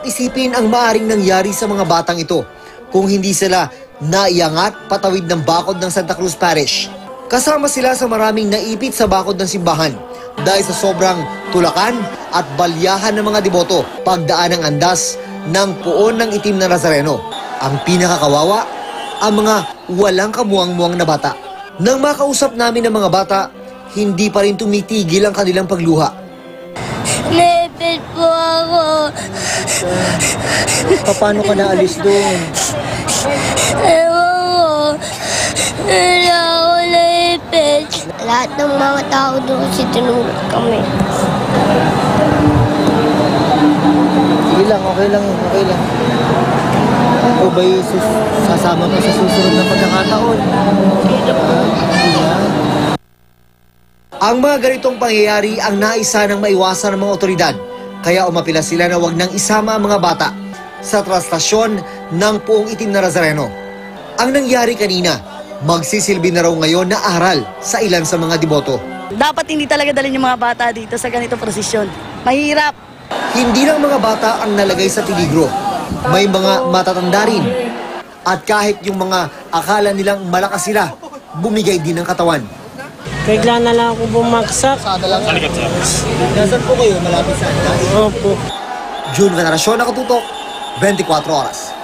isipin ang maaring nangyari sa mga batang ito kung hindi sila naiangat patawid ng bakod ng Santa Cruz Parish. Kasama sila sa maraming naipit sa bakod ng simbahan dahil sa sobrang tulakan at balyahan ng mga deboto pagdaan ng andas ng puon ng itim na Nazareno. Ang pinakakawawa, ang mga walang kamuang-muang na bata. Nang makausap namin ng mga bata, hindi pa rin tumitigil ang kanilang pagluha. Naipit po ako. Paano ka naalis doon? Ewan ko. Wala ako naipit. Lahat ng mga tao doon kasi tinulog kami. Sige lang, okay lang, okay lang. O ba'y sasama ka sa susunod na pagkakataon? Ang mga ganitong pangyayari ang naisa ng maiwasan ng mga otoridad. Kaya umapila sila na wag nang isama ang mga bata sa trastasyon ng puong itim na Nazareno. Ang nangyari kanina, magsisilbi na raw ngayon na aral sa ilan sa mga deboto. Dapat hindi talaga dalhin yung mga bata dito sa ganitong prosesyon. Mahirap. Hindi lang mga bata ang nalagay sa peligro. May mga matatanda rin. At kahit yung mga akala nilang malakas sila, bumigay din ng katawan. Bigla na lang ako bumagsak. Nasaan po kayo? Malapit sa andas? Opo. June Veneracion, Nakatutok, 24 Oras.